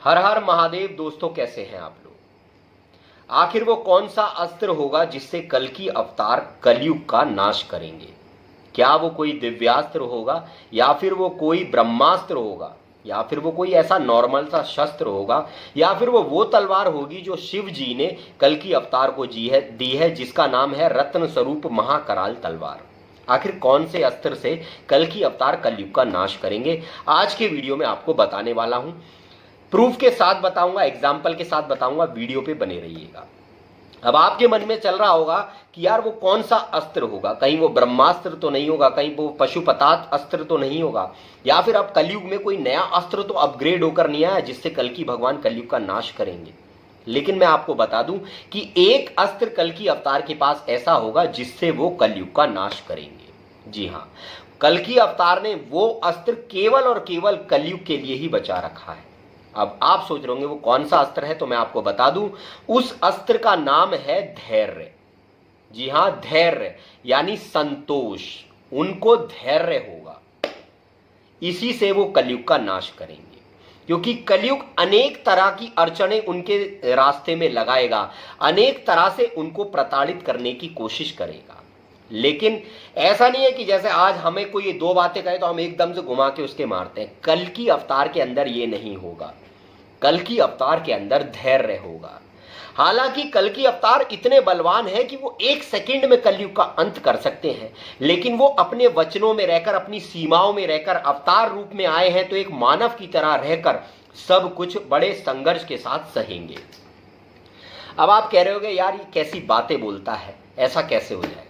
हर हर महादेव। दोस्तों कैसे हैं आप लोग। आखिर वो कौन सा अस्त्र होगा जिससे कल की अवतार कलयुग का नाश करेंगे। क्या वो कोई दिव्यास्त्र होगा या फिर वो कोई ब्रह्मास्त्र होगा या फिर वो कोई ऐसा नॉर्मल सा शस्त्र होगा या फिर वो तलवार होगी जो शिव जी ने कल की अवतार को दी है जिसका नाम है रत्न स्वरूप महाकराल तलवार। आखिर कौन से अस्त्र से कल की अवतार कलयुग का नाश करेंगे, आज के वीडियो में आपको बताने वाला हूं। प्रूफ के साथ बताऊंगा, एग्जाम्पल के साथ बताऊंगा, वीडियो पे बने रहिएगा। अब आपके मन में चल रहा होगा कि यार वो कौन सा अस्त्र होगा, कहीं वो ब्रह्मास्त्र तो नहीं होगा, कहीं वो पशुपतात अस्त्र तो नहीं होगा, या फिर अब कलयुग में कोई नया अस्त्र तो अपग्रेड होकर नहीं आया जिससे कल की भगवान कलयुग का नाश करेंगे। लेकिन मैं आपको बता दूं कि एक अस्त्र कल की अवतार के पास ऐसा होगा जिससे वो कलयुग का नाश करेंगे। जी हाँ, कल की अवतार ने वो अस्त्र केवल और केवल कलयुग के लिए ही बचा रखा है। अब आप सोच रहे होंगे वो कौन सा अस्त्र है, तो मैं आपको बता दूं उस अस्त्र का नाम है धैर्य। जी हां, धैर्य यानी संतोष। उनको धैर्य होगा, इसी से वो कलयुग का नाश करेंगे, क्योंकि कलयुग अनेक तरह की अड़चने उनके रास्ते में लगाएगा, अनेक तरह से उनको प्रताड़ित करने की कोशिश करेगा। लेकिन ऐसा नहीं है कि जैसे आज हमें कोई दो बातें कहे तो हम एकदम से घुमा के उसके मारते हैं। कल की अवतार के अंदर ये नहीं होगा। कल की अवतार के अंदर धैर्य होगा। हालांकि कल की अवतार इतने बलवान है कि वो एक सेकंड में कलयुग का अंत कर सकते हैं, लेकिन वो अपने वचनों में रहकर, अपनी सीमाओं में रहकर अवतार रूप में आए हैं तो एक मानव की तरह रहकर सब कुछ बड़े संघर्ष के साथ सहेंगे। अब आप कह रहे होगे यार ये कैसी बातें बोलता है, ऐसा कैसे हो जाएगा।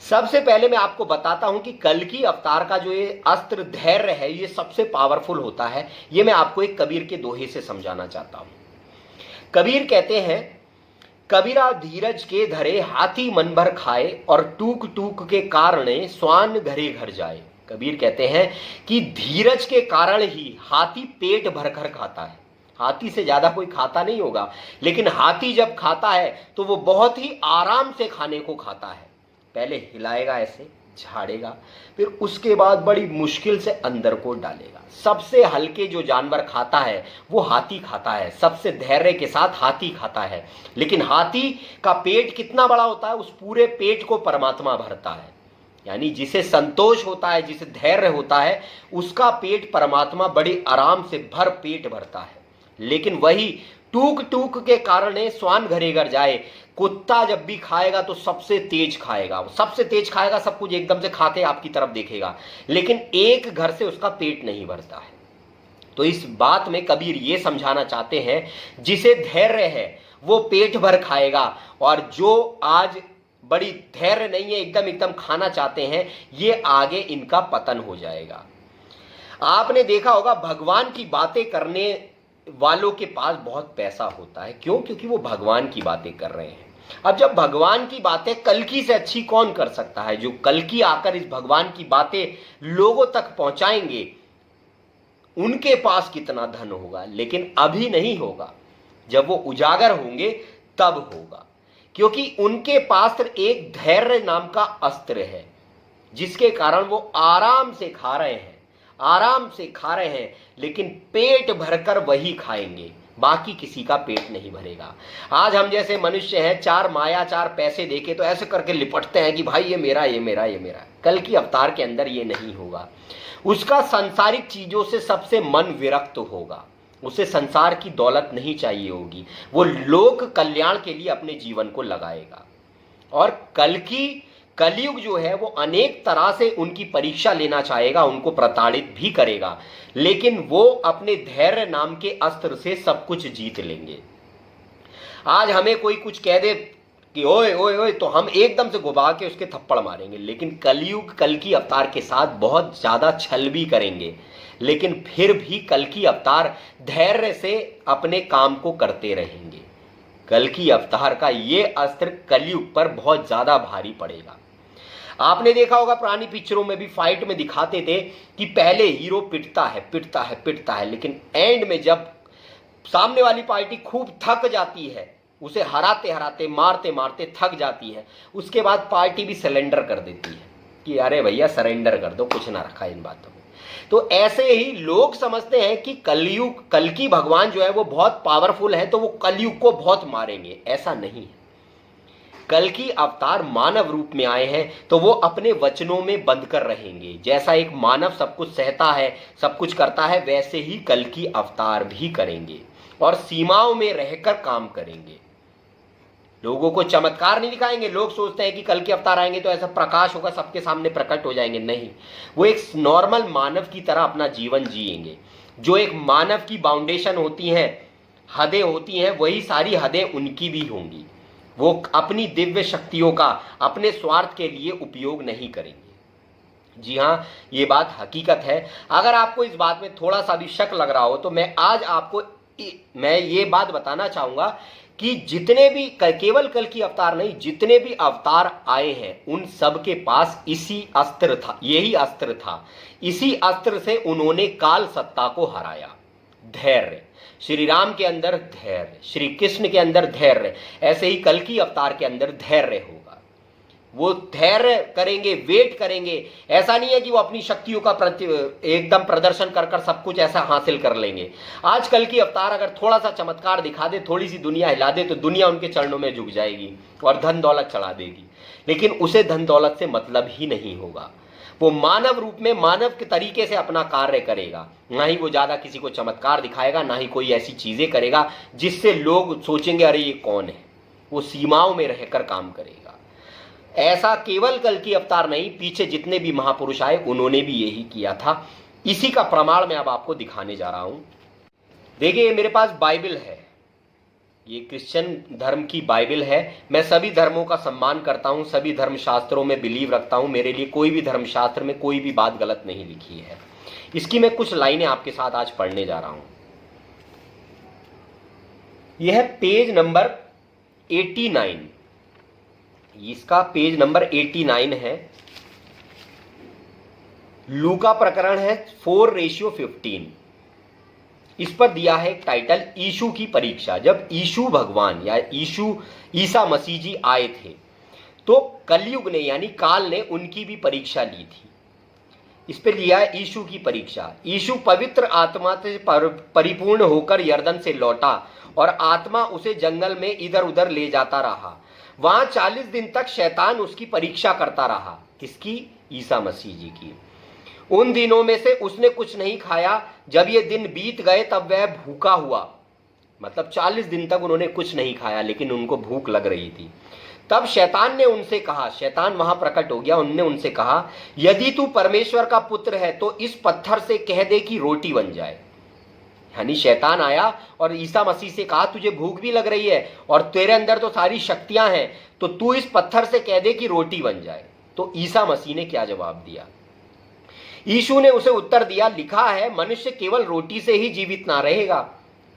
सबसे पहले मैं आपको बताता हूं कि कल की अवतार का जो ये अस्त्र धैर्य है ये सबसे पावरफुल होता है। ये मैं आपको एक कबीर के दोहे से समझाना चाहता हूं। कबीर कहते हैं, कबीरा धीरज के धरे हाथी मन भर खाए और टूक टूक के कारणे स्वान घरे घर जाए। कबीर कहते हैं कि धीरज के कारण ही हाथी पेट भरकर खाता है। हाथी से ज्यादा कोई खाता नहीं होगा, लेकिन हाथी जब खाता है तो वो बहुत ही आराम से खाने को खाता है। पहले हिलाएगा, ऐसे झाड़ेगा, फिर उसके बाद बड़ी मुश्किल से अंदर को डालेगा। सबसे हल्के जो जानवर खाता है वो हाथी खाता है, सबसे धैर्य के साथ हाथी खाता है। लेकिन हाथी का पेट कितना बड़ा होता है, उस पूरे पेट को परमात्मा भरता है। यानी जिसे संतोष होता है, जिसे धैर्य होता है, उसका पेट परमात्मा बड़ी आराम से भर पेट भरता है। लेकिन वही टूक टूक के कारण स्वान घरे घर जाए। कुत्ता जब भी खाएगा तो सबसे तेज खाएगा, सबसे तेज खाएगा, सब कुछ एकदम से खा के आपकी तरफ देखेगा, लेकिन एक घर से उसका पेट नहीं भरता है। तो इस बात में कबीर ये समझाना चाहते हैं, जिसे धैर्य है वो पेट भर खाएगा, और जो आज बड़ी धैर्य नहीं है, एकदम खाना चाहते हैं, ये आगे इनका पतन हो जाएगा। आपने देखा होगा भगवान की बातें करने वालों के पास बहुत पैसा होता है। क्यों? क्योंकि वो भगवान की बातें कर रहे हैं। अब जब भगवान की बातें कल्कि से अच्छी कौन कर सकता है, जो कल्कि आकर इस भगवान की बातें लोगों तक पहुंचाएंगे, उनके पास कितना धन होगा। लेकिन अभी नहीं होगा, जब वो उजागर होंगे तब होगा, क्योंकि उनके पास एक धैर्य नाम का अस्त्र है, जिसके कारण वो आराम से खा रहे हैं, आराम से खा रहे हैं, लेकिन पेट भरकर वही खाएंगे, बाकी किसी का पेट नहीं भरेगा। आज हम जैसे मनुष्य हैं, चार माया चार पैसे देके तो ऐसे करके लिपटते हैं कि भाई ये मेरा, ये मेरा, ये मेरा। कल की अवतार के अंदर ये नहीं होगा। उसका सांसारिक चीजों से सबसे मन विरक्त होगा, उसे संसार की दौलत नहीं चाहिए होगी, वो लोक कल्याण के लिए अपने जीवन को लगाएगा। और कलयुग जो है वो अनेक तरह से उनकी परीक्षा लेना चाहेगा, उनको प्रताड़ित भी करेगा, लेकिन वो अपने धैर्य नाम के अस्त्र से सब कुछ जीत लेंगे। आज हमें कोई कुछ कह दे कि ओए ओए ओए, तो हम एकदम से घुमा के उसके थप्पड़ मारेंगे। लेकिन कलयुग कल की अवतार के साथ बहुत ज्यादा छल भी करेंगे, लेकिन फिर भी कल की अवतार धैर्य से अपने काम को करते रहेंगे। कल की अवतार का ये अस्त्र कलयुग पर बहुत ज्यादा भारी पड़ेगा। आपने देखा होगा पुरानी पिक्चरों में भी फाइट में दिखाते थे कि पहले हीरो पिटता है, लेकिन एंड में जब सामने वाली पार्टी खूब थक जाती है, उसे हराते हराते मारते मारते थक जाती है, उसके बाद पार्टी भी सरेंडर कर देती है कि अरे भैया सरेंडर कर दो, कुछ ना रखा इन बातों में। तो ऐसे ही लोग समझते हैं कि कलयुग, कल्कि भगवान जो है वो बहुत पावरफुल है तो वो कलयुग को बहुत मारेंगे। ऐसा नहीं है। कल्कि अवतार मानव रूप में आए हैं तो वो अपने वचनों में बंध कर रहेंगे। जैसा एक मानव सब कुछ सहता है, सब कुछ करता है, वैसे ही कल्कि अवतार भी करेंगे और सीमाओं में रहकर काम करेंगे। लोगों को चमत्कार नहीं दिखाएंगे। लोग सोचते हैं कि कल्कि अवतार आएंगे तो ऐसा प्रकाश होगा, सबके सामने प्रकट हो जाएंगे। नहीं, वो एक नॉर्मल मानव की तरह अपना जीवन जिएंगे। जो एक मानव की बाउंडेशन होती है, हदें होती हैं, वही सारी हदें उनकी भी होंगी। वो अपनी दिव्य शक्तियों का अपने स्वार्थ के लिए उपयोग नहीं करेंगे। जी हाँ, ये बात हकीकत है। अगर आपको इस बात में थोड़ा सा भी शक लग रहा हो तो मैं आज आपको ये बात बताना चाहूंगा कि जितने भी, केवल कल्कि अवतार नहीं, जितने भी अवतार आए हैं उन सब के पास इसी अस्त्र था, यही अस्त्र था। इसी अस्त्र से उन्होंने काल सत्ता को हराया। धैर्य, श्री राम के अंदर धैर्य, श्री कृष्ण के अंदर धैर्य, ऐसे ही कल्कि अवतार के अंदर धैर्य होगा। वो धैर्य करेंगे, वेट करेंगे। ऐसा नहीं है कि वो अपनी शक्तियों का एकदम प्रदर्शन कर कर सब कुछ ऐसा हासिल कर लेंगे। आज कल्कि अवतार अगर थोड़ा सा चमत्कार दिखा दे, थोड़ी सी दुनिया हिला दे, तो दुनिया उनके चरणों में झुक जाएगी और धन दौलत चढ़ा देगी। लेकिन उसे धन दौलत से मतलब ही नहीं होगा। वो मानव रूप में मानव के तरीके से अपना कार्य करेगा। ना ही वो ज्यादा किसी को चमत्कार दिखाएगा, ना ही कोई ऐसी चीजें करेगा जिससे लोग सोचेंगे अरे ये कौन है। वो सीमाओं में रहकर काम करेगा। ऐसा केवल कल्कि अवतार नहीं, पीछे जितने भी महापुरुष आए उन्होंने भी यही किया था। इसी का प्रमाण मैं अब आपको दिखाने जा रहा हूं। देखिए, मेरे पास बाइबल है, ये क्रिश्चियन धर्म की बाइबल है। मैं सभी धर्मों का सम्मान करता हूं, सभी धर्म शास्त्रों में बिलीव रखता हूं। मेरे लिए कोई भी धर्म शास्त्र में कोई भी बात गलत नहीं लिखी है। इसकी मैं कुछ लाइनें आपके साथ आज पढ़ने जा रहा हूं। यह है पेज नंबर 89, इसका पेज नंबर 89 है। लूका प्रकरण है 4:15। इस पर दिया है टाइटल यीशु की परीक्षा। जब यीशु भगवान या ईसा मसीह जी आए थे तो कलयुग ने यानी काल ने उनकी भी परीक्षा ली थी। इस पे लिया है यीशु की परीक्षा। यीशु पवित्र आत्मा से परिपूर्ण होकर यरदन से लौटा और आत्मा उसे जंगल में इधर उधर ले जाता रहा। वहां 40 दिन तक शैतान उसकी परीक्षा करता रहा। किसकी? ईसा मसीह जी की। उन दिनों में से उसने कुछ नहीं खाया। जब ये दिन बीत गए तब वह भूखा हुआ। मतलब 40 दिन तक उन्होंने कुछ नहीं खाया, लेकिन उनको भूख लग रही थी। तब शैतान ने उनसे कहा, शैतान वहां प्रकट हो गया, उनने उनसे कहा, यदि तू परमेश्वर का पुत्र है तो इस पत्थर से कह दे कि रोटी बन जाए। यानी शैतान आया और ईसा मसीह से कहा, तुझे भूख भी लग रही है और तेरे अंदर तो सारी शक्तियां हैं, तो तू इस पत्थर से कह दे कि रोटी बन जाए। तो ईसा मसीह ने क्या जवाब दिया? यीशु ने उसे उत्तर दिया, लिखा है मनुष्य केवल रोटी से ही जीवित ना रहेगा।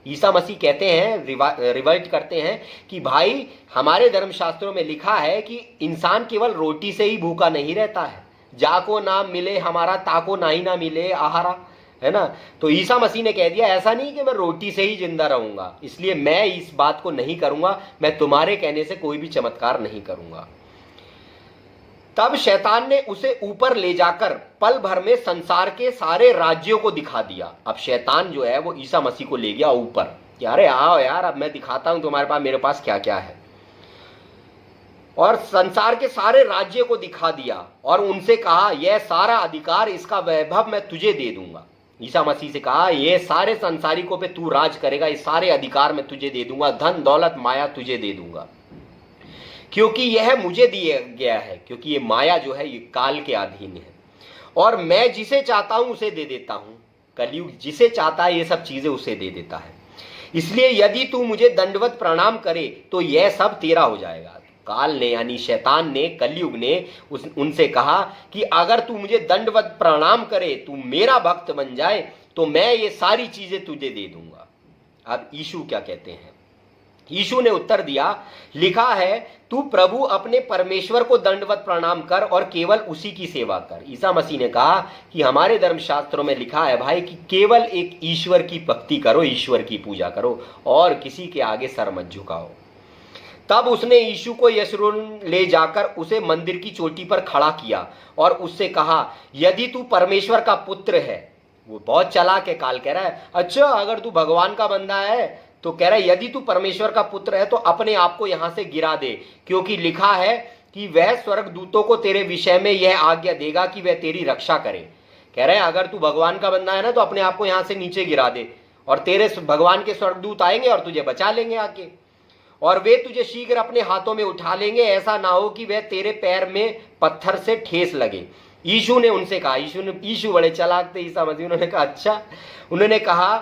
ईसा मसीह कहते हैं, रिवर्ट करते हैं कि भाई हमारे धर्मशास्त्रों में लिखा है कि इंसान केवल रोटी से ही भूखा नहीं रहता है। जाको ना मिले हमारा ताको ना ही ना मिले आहारा, है ना। तो ईसा मसीह ने कह दिया ऐसा नहीं कि मैं रोटी से ही जिंदा रहूंगा, इसलिए मैं इस बात को नहीं करूंगा, मैं तुम्हारे कहने से कोई भी चमत्कार नहीं करूंगा। तब शैतान ने उसे ऊपर ले जाकर पल भर में संसार के सारे राज्यों को दिखा दिया। अब शैतान जो है वो ईसा मसीह को ले गया ऊपर, यार आओ यार अब मैं दिखाता हूं तुम्हारे पास, मेरे पास क्या क्या है। और संसार के सारे राज्य को दिखा दिया और उनसे कहा, यह सारा अधिकार, इसका वैभव मैं तुझे दे दूंगा। ईसा मसीह से कहा, ये सारे संसारिकों पे तू राज करेगा, ये सारे अधिकार मैं तुझे दे दूंगा, धन दौलत माया तुझे दे दूंगा, क्योंकि यह मुझे दिया गया है। क्योंकि ये माया जो है ये काल के अधीन है और मैं जिसे चाहता हूं उसे दे देता हूं। कलयुग जिसे चाहता है ये सब चीजें उसे दे देता है। इसलिए यदि तू मुझे दंडवत प्रणाम करे तो यह सब तेरा हो जाएगा। काल ने यानी शैतान ने, कलयुग ने उनसे कहा कि अगर तू मुझे दंडवत प्रणाम करे, तू मेरा भक्त बन जाए, तो मैं ये सारी चीजें तुझे दे दूंगा। अब यीशु क्या कहते हैं? यीशु ने उत्तर दिया, लिखा है तू प्रभु अपने परमेश्वर को दंडवत प्रणाम कर और केवल उसी की सेवा कर। ईसा मसीह ने कहा कि हमारे धर्मशास्त्रों में लिखा है भाई कि केवल एक ईश्वर की भक्ति करो, ईश्वर की पूजा करो और किसी के आगे सर मत झुकाओ। तब उसने यीशु को यशरून ले जाकर उसे मंदिर की चोटी पर खड़ा किया और उससे कहा, यदि तू परमेश्वर का पुत्र है वो बहुत चालाक है। काल कह रहा है अच्छा अगर तू भगवान का बंदा है तो कह रहा है यदि तू परमेश्वर का पुत्र है तो अपने आप को यहां से गिरा दे, क्योंकि लिखा है कि वह स्वर्गदूतों को तेरे विषय में यह आज्ञा देगा कि वह तेरी रक्षा करे। कह रहे हैं अगर तू भगवान का बंदा है ना तो अपने आप को यहां से नीचे गिरा दे और तेरे भगवान के स्वर्गदूत आएंगे और तुझे बचा लेंगे आके, और वे तुझे शीघ्र अपने हाथों में उठा लेंगे, ऐसा ना हो कि वह तेरे पैर में पत्थर से ठेस लगे। यीशु ने उनसे कहा, यीशु बड़े चालाक थे ईसा मसीह, उन्होंने कहा अच्छा, उन्होंने कहा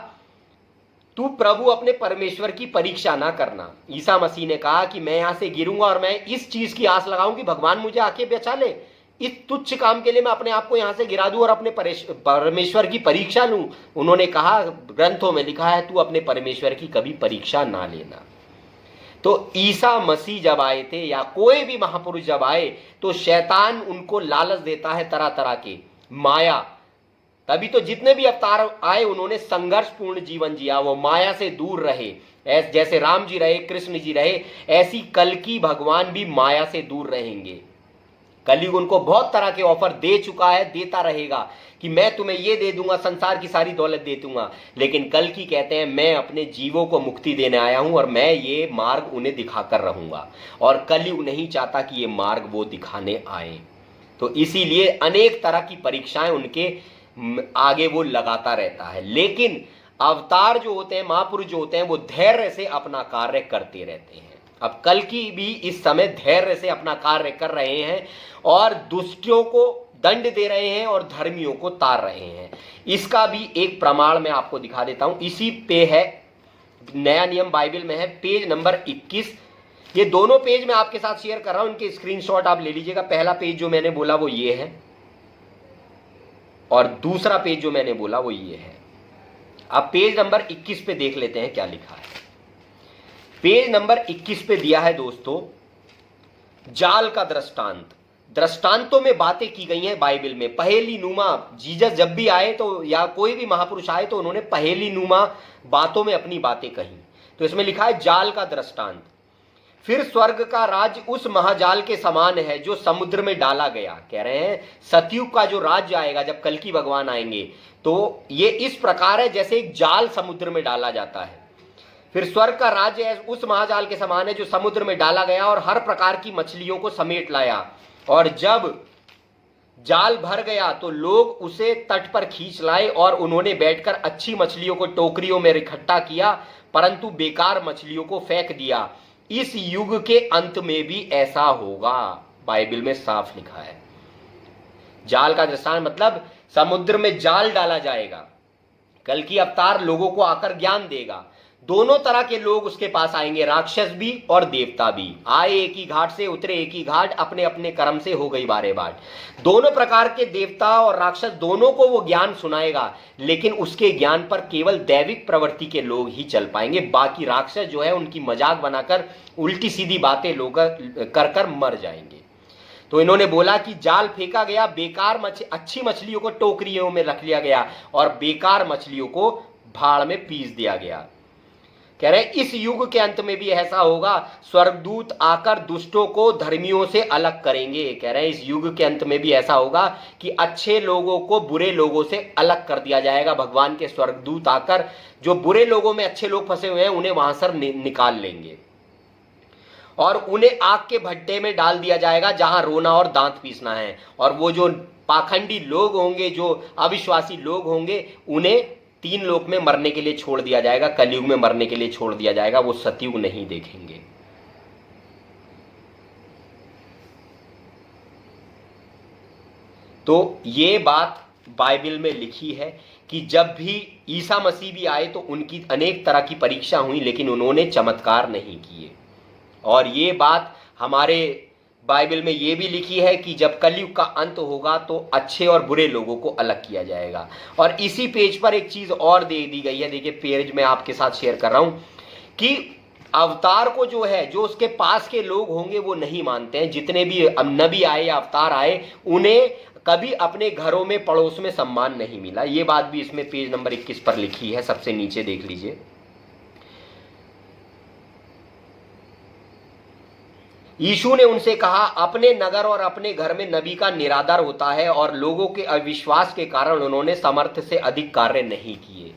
तू प्रभु अपने परमेश्वर की परीक्षा ना करना। ईसा मसीह ने कहा कि मैं यहां से गिरूंगा और मैं इस चीज की आस लगाऊं कि भगवान मुझे आके बचा ले, इस तुच्छ काम के लिए मैं अपने आप को यहां से गिरा दूं और अपने परमेश्वर की परीक्षा लूं। उन्होंने कहा ग्रंथों में लिखा है तू अपने परमेश्वर की कभी परीक्षा ना लेना। तो ईसा मसीह जब आए थे या कोई भी महापुरुष जब आए तो शैतान उनको लालच देता है तरह तरह के माया, तभी तो जितने भी अवतार आए उन्होंने संघर्षपूर्ण जीवन जिया, वो माया से दूर रहे। जैसे राम जी रहे, कृष्ण जी रहे, ऐसी कल्कि भगवान भी माया से दूर रहेंगे। कलयुग उनको बहुत तरह के ऑफर दे चुका है, देता रहेगा कि मैं तुम्हें ये दे दूंगा, संसार की सारी दौलत दे दूंगा, लेकिन कल्कि कहते हैं मैं अपने जीवों को मुक्ति देने आया हूं और मैं ये मार्ग उन्हें दिखाकर रहूंगा, और कलयुग नहीं चाहता कि ये मार्ग वो दिखाने आए। तो इसीलिए अनेक तरह की परीक्षाएं उनके आगे वो लगाता रहता है, लेकिन अवतार जो होते हैं, महापुरुष जो होते हैं, वो धैर्य से अपना कार्य करते रहते हैं। अब कल्कि भी इस समय धैर्य से अपना कार्य कर रहे हैं और दुष्टों को दंड दे रहे हैं और धर्मियों को तार रहे हैं। इसका भी एक प्रमाण मैं आपको दिखा देता हूं, इसी पे है, नया नियम बाइबल में है, पेज नंबर 21। ये दोनों पेज मैं आपके साथ शेयर कर रहा हूं, इनके स्क्रीनशॉट आप ले लीजिएगा। पहला पेज जो मैंने बोला वो ये है और दूसरा पेज जो मैंने बोला वो ये है। अब पेज नंबर 21 पे देख लेते हैं क्या लिखा है। पेज नंबर 21 पे दिया है दोस्तों, जाल का दृष्टांत। दृष्टांतों में बातें की गई हैं बाइबल में, पहेली नुमा। जीसस जब भी आए तो या कोई भी महापुरुष आए तो उन्होंने पहेली नुमा बातों में अपनी बातें कही। तो इसमें लिखा है जाल का दृष्टांत। फिर स्वर्ग का राज्य उस महाजाल के समान है जो समुद्र में डाला गया। कह रहे हैं सतयुग का जो राज्य आएगा जब कल्कि भगवान आएंगे तो ये इस प्रकार है जैसे एक जाल समुद्र में डाला जाता है। फिर स्वर्ग का राज्य उस महाजाल के समान है जो समुद्र में डाला गया और हर प्रकार की मछलियों को समेट लाया, और जब जाल भर गया तो लोग उसे तट पर खींच लाए और उन्होंने बैठकर अच्छी मछलियों को टोकरियों में इकट्ठा किया, परंतु बेकार मछलियों को फेंक दिया। इस युग के अंत में भी ऐसा होगा, बाइबल में साफ लिखा है। जाल का दृष्टांत मतलब समुद्र में जाल डाला जाएगा। कल्कि अवतार लोगों को आकर ज्ञान देगा। दोनों तरह के लोग उसके पास आएंगे, राक्षस भी और देवता भी। आए एक ही घाट से, उतरे एक ही घाट, अपने अपने कर्म से हो गई बारे बाट। दोनों प्रकार के देवता और राक्षस दोनों को वो ज्ञान सुनाएगा, लेकिन उसके ज्ञान पर केवल दैविक प्रवृत्ति के लोग ही चल पाएंगे। बाकी राक्षस जो है उनकी मजाक बनाकर उल्टी सीधी बातें लोग कर कर मर जाएंगे। तो इन्होंने बोला कि जाल फेंका गया, बेकार अच्छी मछलियों को टोकरियों में रख लिया गया और बेकार मछलियों को भाड़ में पीस दिया गया। कह रहे इस युग के अंत में भी ऐसा होगा, स्वर्गदूत आकर दुष्टों को धर्मियों से अलग करेंगे। कह रहे हैं इस युग के अंत में भी ऐसा होगा कि अच्छे लोगों को बुरे लोगों से अलग कर दिया जाएगा। भगवान के स्वर्गदूत आकर जो बुरे लोगों में अच्छे लोग फंसे हुए हैं उन्हें वहां से निकाल लेंगे और उन्हें आग के भट्टे में डाल दिया जाएगा जहां रोना और दांत पीसना है। और वो जो पाखंडी लोग होंगे, जो अविश्वासी लोग होंगे, उन्हें 3 लोक में मरने के लिए छोड़ दिया जाएगा, कलयुग में मरने के लिए छोड़ दिया जाएगा। वो सतयुग नहीं देखेंगे। तो ये बात बाइबल में लिखी है कि जब भी ईसा मसीह भी आए तो उनकी अनेक तरह की परीक्षा हुई, लेकिन उन्होंने चमत्कार नहीं किए। और ये बात हमारे बाइबल में ये भी लिखी है कि जब कलयुग का अंत होगा तो अच्छे और बुरे लोगों को अलग किया जाएगा। और इसी पेज पर एक चीज और दे दी गई है, देखिए पेज में आपके साथ शेयर कर रहा हूं कि अवतार को जो है, जो उसके पास के लोग होंगे वो नहीं मानते हैं। जितने भी नबी आए या अवतार आए उन्हें कभी अपने घरों में पड़ोस में सम्मान नहीं मिला। ये बात भी इसमें पेज नंबर 21 पर लिखी है, सबसे नीचे देख लीजिए। यीशु ने उनसे कहा, अपने नगर और अपने घर में नबी का निरादर होता है, और लोगों के अविश्वास के कारण उन्होंने सामर्थ्य से अधिक कार्य नहीं किए।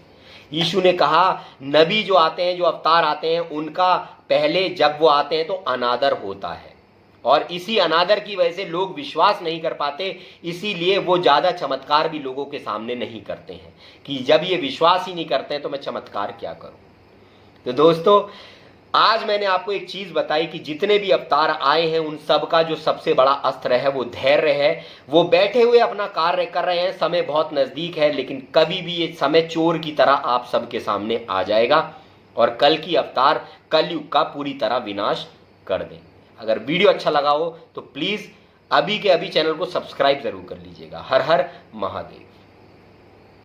यीशु ने कहा, नबी जो आते हैं, जो अवतार आते हैं, उनका पहले जब वो आते हैं तो अनादर होता है, और इसी अनादर की वजह से लोग विश्वास नहीं कर पाते, इसीलिए वो ज्यादा चमत्कार भी लोगों के सामने नहीं करते हैं कि जब ये विश्वास ही नहीं करते हैं तो मैं चमत्कार क्या करूं। तो दोस्तों, आज मैंने आपको एक चीज बताई कि जितने भी अवतार आए हैं उन सब का जो सबसे बड़ा अस्त्र है वो धैर्य है। वो बैठे हुए अपना कार्य कर रहे हैं, समय बहुत नजदीक है, लेकिन कभी भी ये समय चोर की तरह आप सबके सामने आ जाएगा और कल की अवतार कलयुग का पूरी तरह विनाश कर देंगे। अगर वीडियो अच्छा लगा हो तो प्लीज अभी के अभी चैनल को सब्सक्राइब जरूर कर लीजिएगा। हर हर महादेव।